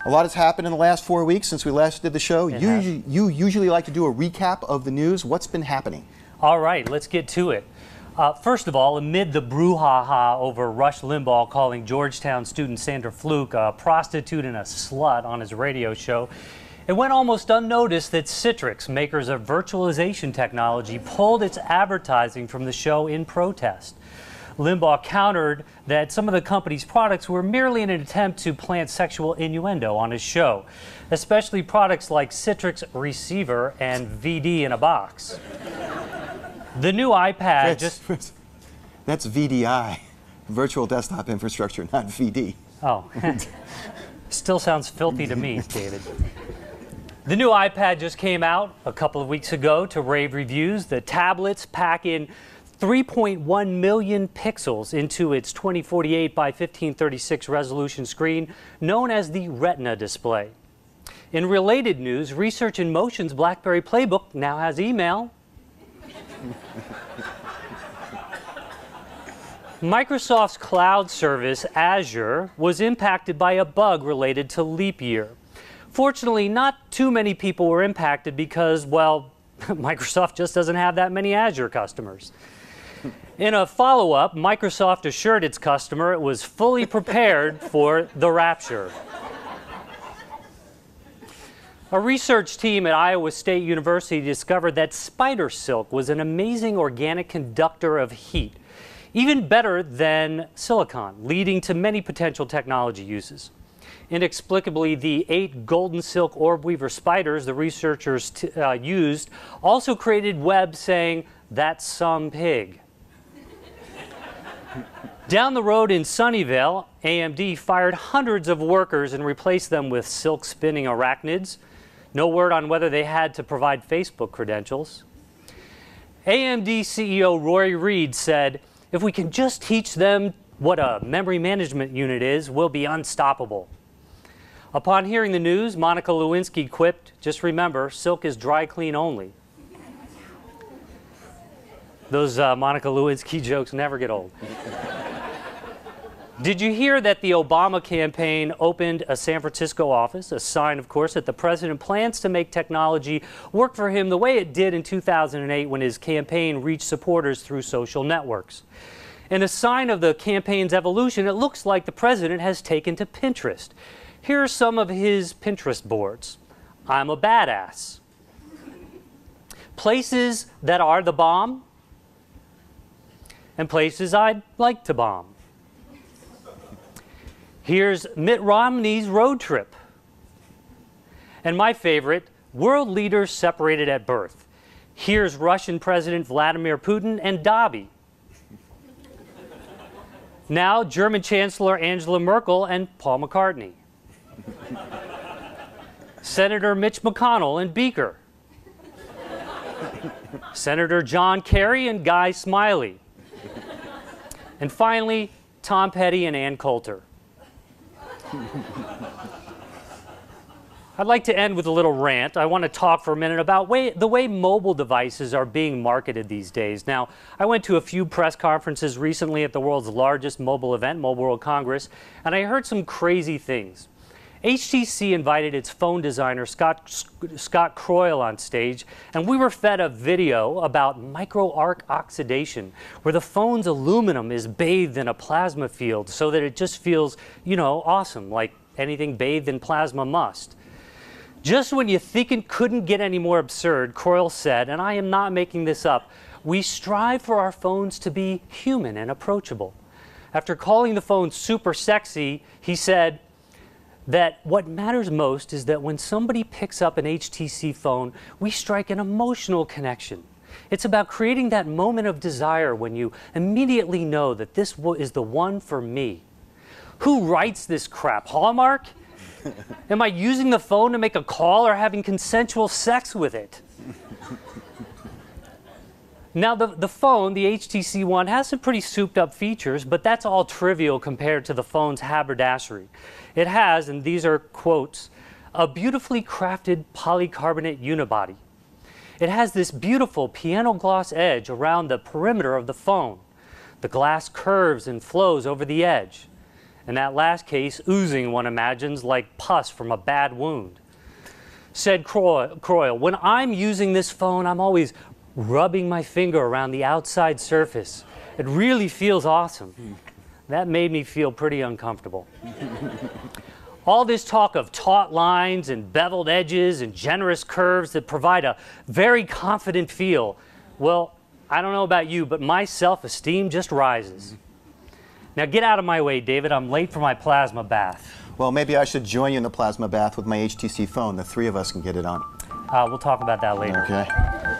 A lot has happened in the last 4 weeks since we last did the show. You usually like to do a recap of the news. What's been happening? All right, let's get to it. First of all, amid the brouhaha over Rush Limbaugh calling Georgetown student Sandra Fluke a prostitute and a slut on his radio show, it went almost unnoticed that Citrix, makers of virtualization technology, pulled its advertising from the show in protest. Limbaugh countered that some of the company's products were merely an attempt to plant sexual innuendo on his show, especially products like Citrix Receiver and VDI-in-a-box. The new iPad Fritz, that's VDI, Virtual Desktop Infrastructure, not VD. Oh, still sounds filthy to me, David. The new iPad just came out a couple of weeks ago to rave reviews. The tablets pack in 3.1 million pixels into its 2048 by 1536 resolution screen, known as the Retina display. In related news, Research in Motion's BlackBerry Playbook now has email. Microsoft's cloud service, Azure, was impacted by a bug related to leap year. Fortunately, not too many people were impacted because, well, Microsoft just doesn't have that many Azure customers. In a follow-up, Microsoft assured its customer it was fully prepared for the rapture. A research team at Iowa State University discovered that spider silk was an amazing organic conductor of heat, even better than silicon, leading to many potential technology uses. Inexplicably, the 8 golden silk orb weaver spiders the researchers used also created webs saying, "That's some pig." Down the road in Sunnyvale, AMD fired hundreds of workers and replaced them with silk-spinning arachnids. No word on whether they had to provide Facebook credentials. AMD CEO Roy Reed said, "If we can just teach them what a memory management unit is, we'll be unstoppable." Upon hearing the news, Monica Lewinsky quipped, "Just remember, silk is dry clean only." Those Monica Lewinsky jokes never get old. Did you hear that the Obama campaign opened a San Francisco office? A sign, of course, that the president plans to make technology work for him the way it did in 2008 when his campaign reached supporters through social networks. In a sign of the campaign's evolution, it looks like the president has taken to Pinterest. Here are some of his Pinterest boards. I'm a badass. Places that are the bomb, and places I'd like to bomb. Here's Mitt Romney's road trip. And my favorite, world leaders separated at birth. Here's Russian President Vladimir Putin and Dobby. Now, German Chancellor Angela Merkel and Paul McCartney. Senator Mitch McConnell and Beaker. Senator John Kerry and Guy Smiley. And finally, Tom Petty and Ann Coulter. I'd like to end with a little rant. I want to talk for a minute about the way mobile devices are being marketed these days. Now, I went to a few press conferences recently at the world's largest mobile event, Mobile World Congress, and I heard some crazy things. HTC invited its phone designer, Scott Croyle, on stage, and we were fed a video about micro-arc oxidation, where the phone's aluminum is bathed in a plasma field so that it just feels, you know, awesome, like anything bathed in plasma must. Just when you think it couldn't get any more absurd, Croyle said, and I am not making this up, "We strive for our phones to be human and approachable." After calling the phone super sexy, he said that what matters most is that when somebody picks up an HTC phone, we strike an emotional connection. It's about creating that moment of desire when you immediately know that this is the one for me. Who writes this crap? Hallmark? Am I using the phone to make a call or having consensual sex with it? Now, the phone, the HTC One, has some pretty souped-up features, but that's all trivial compared to the phone's haberdashery. It has, and these are quotes, a beautifully crafted polycarbonate unibody. It has this beautiful piano gloss edge around the perimeter of the phone. The glass curves and flows over the edge. In that last case, oozing, one imagines, like pus from a bad wound. Said Croyle, when I'm using this phone, I'm always rubbing my finger around the outside surface. It really feels awesome. That made me feel pretty uncomfortable. All this talk of taut lines and beveled edges and generous curves that provide a very confident feel, well, I don't know about you, but my self-esteem just rises. Now get out of my way, David. I'm late for my plasma bath. Well, maybe I should join you in the plasma bath with my HTC phone. The three of us can get it on. We'll talk about that later. Okay.